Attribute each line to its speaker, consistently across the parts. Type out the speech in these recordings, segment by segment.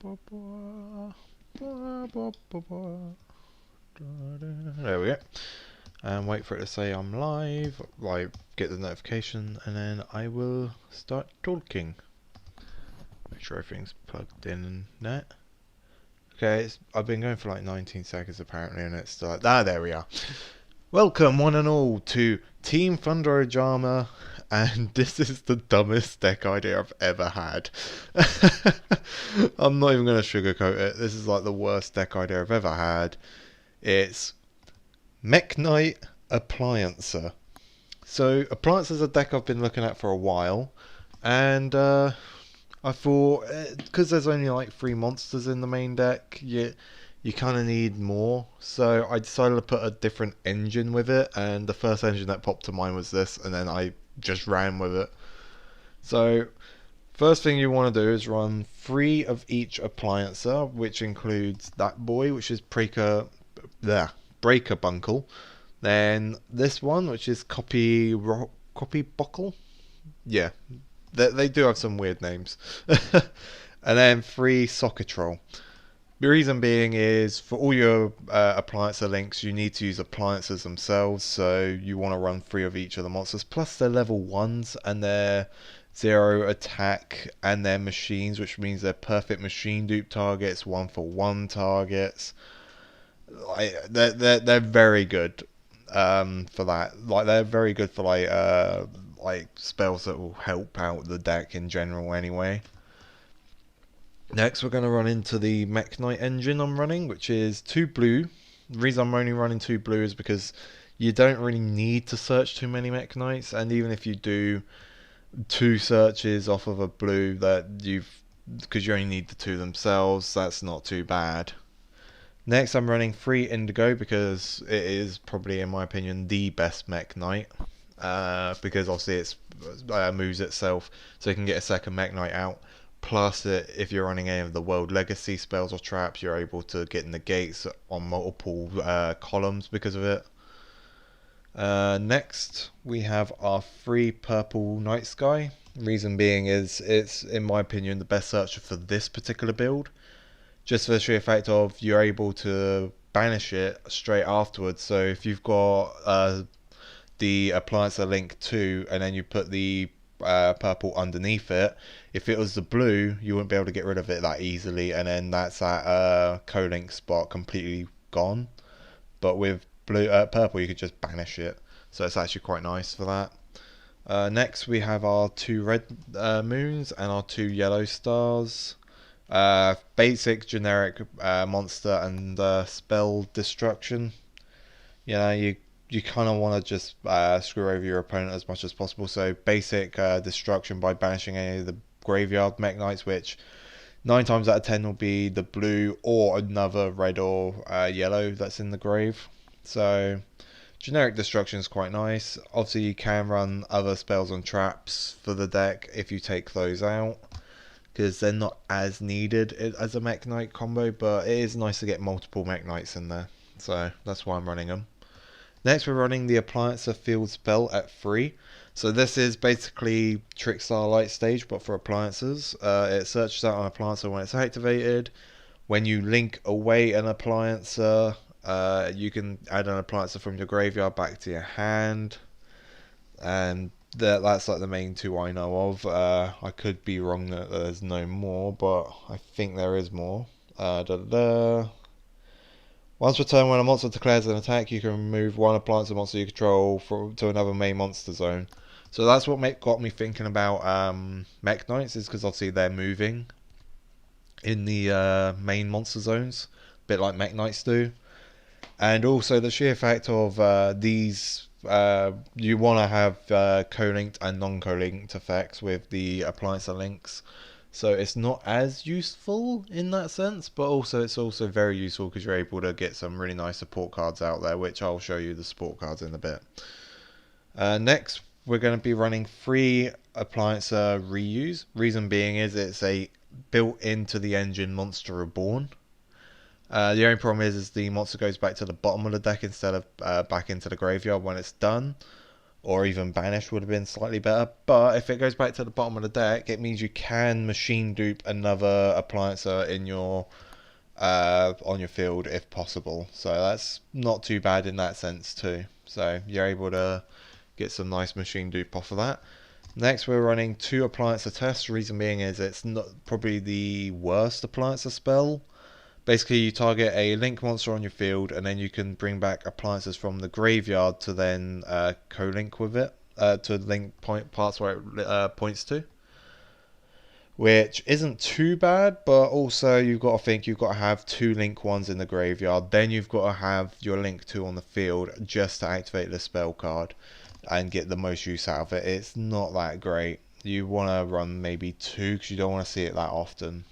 Speaker 1: There we go. And wait for it to say I'm live, like get the notification, and then I will start talking. Make sure everything's plugged in and that. Okay, I've been going for like 19 seconds apparently, and it's like, there we are. Welcome one and all to Team Thunder Ojama, and this is the dumbest deck idea I've ever had. I'm not even going to sugarcoat it. This is like the worst deck idea I've ever had. It's Mekk Knight appliancer. So appliancer is a deck I've been looking at for a while, and I thought because there's only like 3 monsters in the main deck, you kind of need more. So I decided to put a different engine with it, and the first engine that popped to mind was this, and then I just ran with it. So first thing you want to do is run 3 of each appliancer, which includes that boy, which is Breaker Bunkle. Then this one, which is Copy Buckle. Yeah, they do have some weird names. And then 3 Socketrol. The reason being is for all your appliancer links, you need to use appliances themselves. So you want to run 3 of each of the monsters. Plus they're level 1s and they're 0 attack, and they're machines, which means they're perfect machine dupe targets, 1-for-1 targets. They're very good for that. Like they're very good for like spells that will help out the deck in general anyway. Next, we're going to run into the Mekk Knight engine I'm running, which is 2 blue. The reason I'm only running 2 blue is because you don't really need to search too many Mekk Knights, and even if you do 2 searches off of a blue because you only need the 2 themselves, that's not too bad. Next, I'm running 3 indigo because it is probably, in my opinion, the best Mekk Knight. Because obviously it moves itself, so you can get a second Mekk Knight out. Plus, if you're running any of the World Legacy spells or traps, you're able to get negates on multiple columns because of it. Next, we have our 3 purple Night Sky. Reason being is it's, in my opinion, the best searcher for this particular build. Just for the sheer fact of you're able to banish it straight afterwards. So if you've got the appliancer link 2 and then you put the purple underneath it, if it was the blue you wouldn't be able to get rid of it that easily, and then that's that co-link spot completely gone. But with purple you could just banish it, so it's actually quite nice for that. Next we have our 2 red moons and our 2 yellow stars. Basic generic monster and spell destruction. You kind of want to just screw over your opponent as much as possible. So basic destruction by banishing any of the graveyard Mekk Knights, which 9 times out of 10 will be the blue or another red or yellow that's in the grave. So generic destruction is quite nice. Obviously you can run other spells and traps for the deck if you take those out, because they're not as needed as a Mekk Knight combo, but it is nice to get multiple Mekk Knights in there. So that's why I'm running them. Next, we're running the appliancer field spell at 3. So this is basically Trickstar Light Stage, but for appliances. It searches out an appliancer when it's activated. When you link away an appliancer, you can add an appliancer from your graveyard back to your hand. And that's like the main 2 I know of. I could be wrong that there's no more, but I think there is more. Once per turn, when a monster declares an attack, you can move 1 appliancer monster you control to another main monster zone. So that's what got me thinking about Mekk Knights, is because obviously they're moving in the main monster zones, a bit like Mekk Knights do. And also the sheer fact of these, you want to have co-linked and non-co-linked effects with the appliancer links. So it's not as useful in that sense, but also it's also very useful because you're able to get some really nice support cards out there, which I'll show you the support cards in a bit. Next, we're going to be running 3 appliancer reuse. Reason being is it's a built into the engine monster reborn. The only problem is the monster goes back to the bottom of the deck instead of back into the graveyard when it's done. or even banish would have been slightly better. But if it goes back to the bottom of the deck, it means you can machine dupe another appliancer in your on your field if possible. So that's not too bad in that sense too. So you're able to get some nice machine dupe off of that. Next, we're running 2 appliancer tests. Reason being is it's not probably the worst appliancer spell. Basically, you target a link monster on your field, and then you can bring back appliances from the graveyard to then co-link with it to link parts where it points to, which isn't too bad. But also, you've got to think you've got to have 2 link ones in the graveyard, then you've got to have your link 2 on the field just to activate the spell card and get the most use out of it. It's not that great. You want to run maybe 2 because you don't want to see it that often.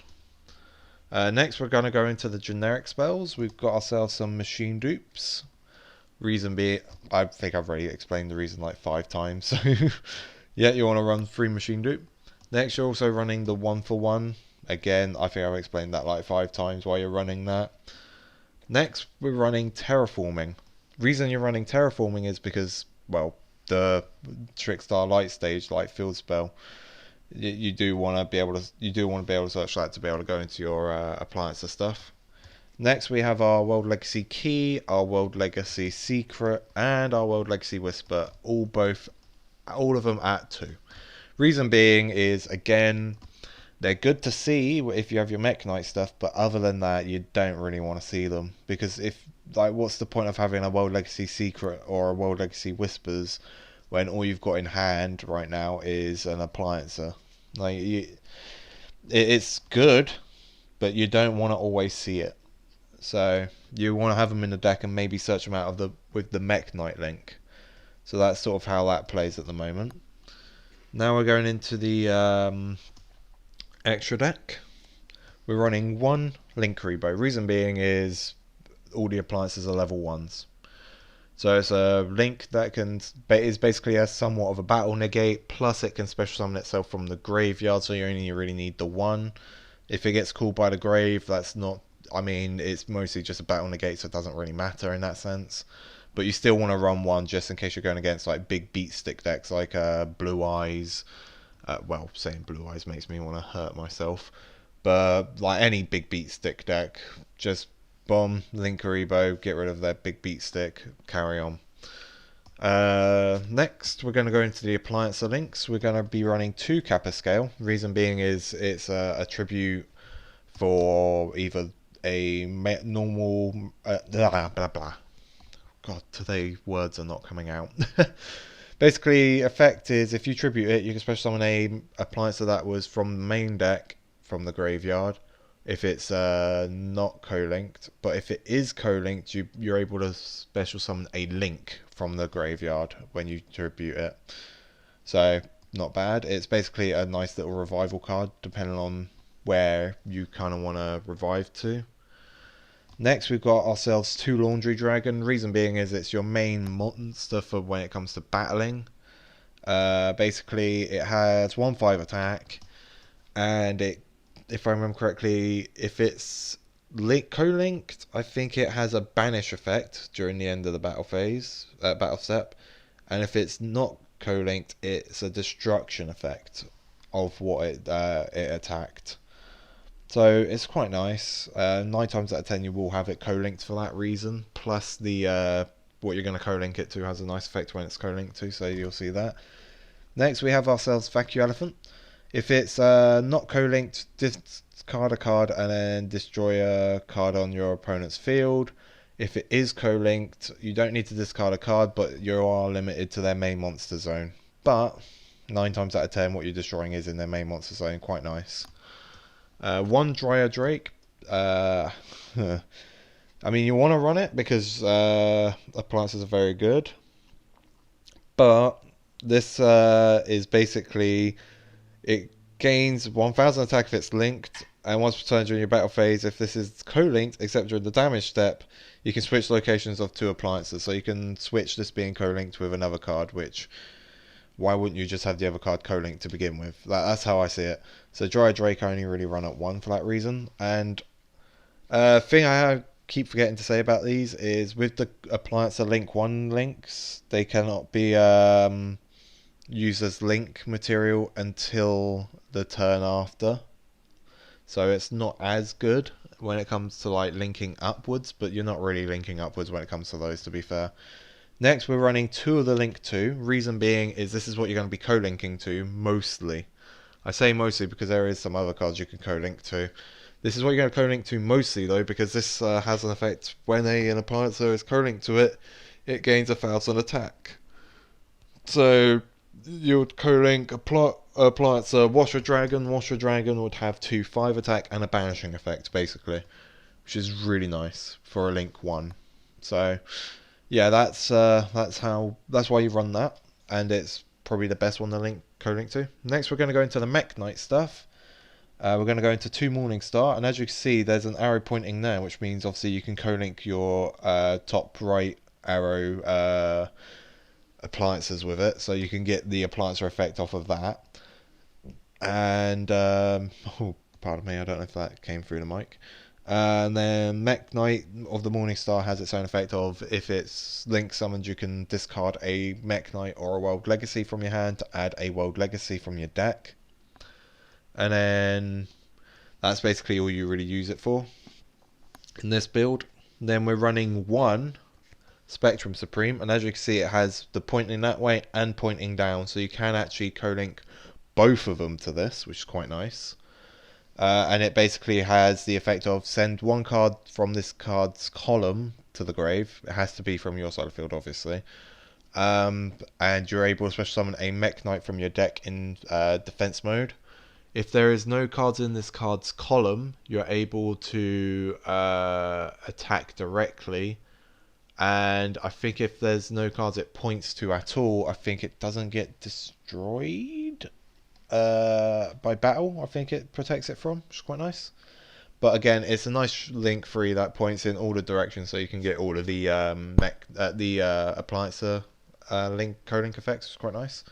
Speaker 1: Next, we're going to go into the generic spells. We've got ourselves some machine dupes. Reason being, I think I've already explained the reason like 5 times. So, yeah, you want to run 3 machine dupe. Next, you're also running the 1-for-1. Again, I think I've explained that like 5 times why you're running that. Next, we're running terraforming. Reason you're running terraforming is because, well, the Trickstar Light Stage Light Field spell. You do want to be able to search that to be able to go into your appliancer stuff. Next, we have our World Legacy Key, our World Legacy Secret, and our World Legacy Whisper. All of them at 2. Reason being is, again, they're good to see if you have your Mekk Knight stuff, but other than that, you don't really want to see them, because what's the point of having a World Legacy Secret or a World Legacy Whispers when all you've got in hand right now is an appliancer? It's good, but you don't want to always see it. So you want to have them in the deck and maybe search them out with the Mekk Knight link. So that's sort of how that plays at the moment. Now we're going into the extra deck. We're running 1 Link Rebo. Reason being is all the appliances are level 1s. So it's a link that is basically a somewhat of a battle negate, plus it can special summon itself from the graveyard, so you only really need the 1. If it gets called by the grave, that's not, it's mostly just a battle negate, so it doesn't really matter in that sense. But you still want to run 1 just in case you're going against like big beat stick decks like Blue Eyes. Well, saying Blue Eyes makes me want to hurt myself. But like any big beat stick deck, just bomb, link Rebo, get rid of their big beat stick, carry on. Next, we're going to go into the appliancer links. We're going to be running 2 Kappa Scale. Reason being is it's a tribute for either a normal... blah, blah, blah. God, today words are not coming out. Basically, effect is if you tribute it, you can special summon a appliancer that was from the main deck, from the graveyard, if it's not co-linked. But if it is co-linked, you're able to special summon a link from the graveyard when you tribute it. So, not bad. It's basically a nice little revival card, depending on where you kind of want to revive to. Next, we've got ourselves 2 Laundry Dragon. Reason being is it's your main monster for when it comes to battling. Basically, it has 1/5 attack, and if I remember correctly, if it's co-linked, I think it has a banish effect during the end of the battle phase, battle step, and if it's not co-linked, it's a destruction effect of what it attacked. So it's quite nice. 9 times out of 10 you will have it co-linked for that reason. Plus the what you're going to co-link it to has a nice effect when it's co-linked to, so you'll see that. Next we have ourselves Vacuum Elephant. If it's not co-linked, discard a card and then destroy a card on your opponent's field. If it is co-linked, you don't need to discard a card, but you are limited to their main monster zone. But 9 times out of 10 what you're destroying is in their main monster zone. Quite nice. 1 Dryer Drake. You want to run it because appliances are very good. But this is basically, it gains 1000 attack if it's linked, and once per turn during your battle phase, if this is co-linked, except during the damage step, you can switch locations of 2 appliances. So you can switch this being co-linked with another card, which... why wouldn't you just have the other card co-linked to begin with? That's how I see it. So Dryer Drake I only really run at 1 for that reason. And thing I keep forgetting to say about these is with the appliancer link 1 links, they cannot be used as link material until the turn after. So it's not as good when it comes to like linking upwards, but you're not really linking upwards when it comes to those, to be fair. Next, we're running 2 of the link 2. Reason being is this is what you're going to be co-linking to mostly. I say mostly because there is some other cards you can co-link to. This is what you're going to co-link to mostly though, because this has an effect when an appliancer is co-linked to it, it gains 1,000 attack. So you would co-link appliancer Washer Dragon. Washer Dragon would have 2/5 attack and a banishing effect basically, which is really nice for a link 1. So yeah, that's why you run that, and it's probably the best one to co-link to. Next, we're going to go into the Mekk Knight stuff. We're going to go into 2 Morningstar, and as you can see, there's an arrow pointing there, which means obviously you can co-link your top right arrow appliances with it, so you can get the appliancer effect off of that. And oh, pardon me, I don't know if that came through the mic. And then Mekk Knight of the Morningstar has its own effect of if it's link summoned, you can discard a Mekk Knight or a World Legacy from your hand to add a World Legacy from your deck. And then that's basically all you really use it for in this build. Then we're running 1 Spectrum Supreme, and as you can see, it has the pointing that way and pointing down, so you can actually co-link both of them to this, which is quite nice. And it basically has the effect of send 1 card from this card's column to the grave. It has to be from your side of the field, obviously. And you're able to special summon a Mekk Knight from your deck in defense mode. If there is no cards in this card's column, you're able to attack directly. And I think if there's no cards it points to at all, I think it doesn't get destroyed by battle. I think it protects it from, which is quite nice. But again, it's a nice link free that points in all the directions, so you can get all of the appliancer link co-link effects, which is quite nice.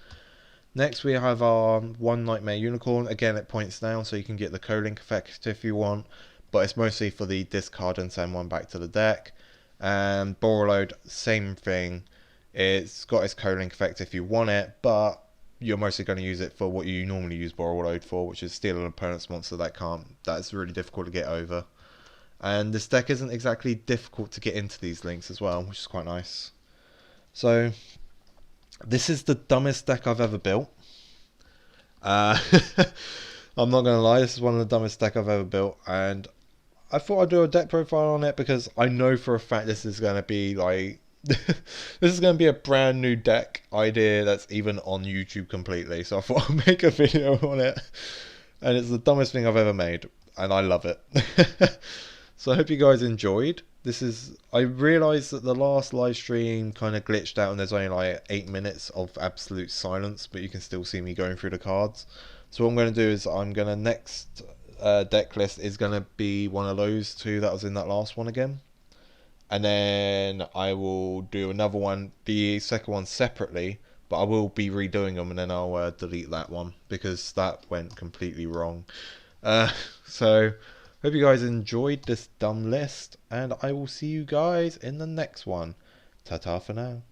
Speaker 1: Next, we have our 1 Nightmare Unicorn. Again, it points down, so you can get the co-link effect if you want, but it's mostly for the discard and send 1 back to the deck. And Borreload, same thing. It's got its co-link effect if you want it, but you're mostly going to use it for what you normally use Borreload for, which is steal an opponent's monster that's really difficult to get over. And this deck isn't exactly difficult to get into these links as well, which is quite nice. So this is the dumbest deck I've ever built. I'm not going to lie, this is one of the dumbest deck I've ever built, and I thought I'd do a deck profile on it because I know for a fact this is going to be like this is going to be a brand new deck idea that's even on YouTube completely. So I thought I'd make a video on it, and it's the dumbest thing I've ever made, and I love it. So I hope you guys enjoyed. I realised that the last live stream kind of glitched out and there's only like 8 minutes of absolute silence, but you can still see me going through the cards. So what I'm going to do is next deck list is going to be one of those 2 that was in that last one again, and then I will do another one, the second one separately, but I will be redoing them, and then I'll delete that one because that went completely wrong. So hope you guys enjoyed this dumb list, and I will see you guys in the next one. Ta-ta for now.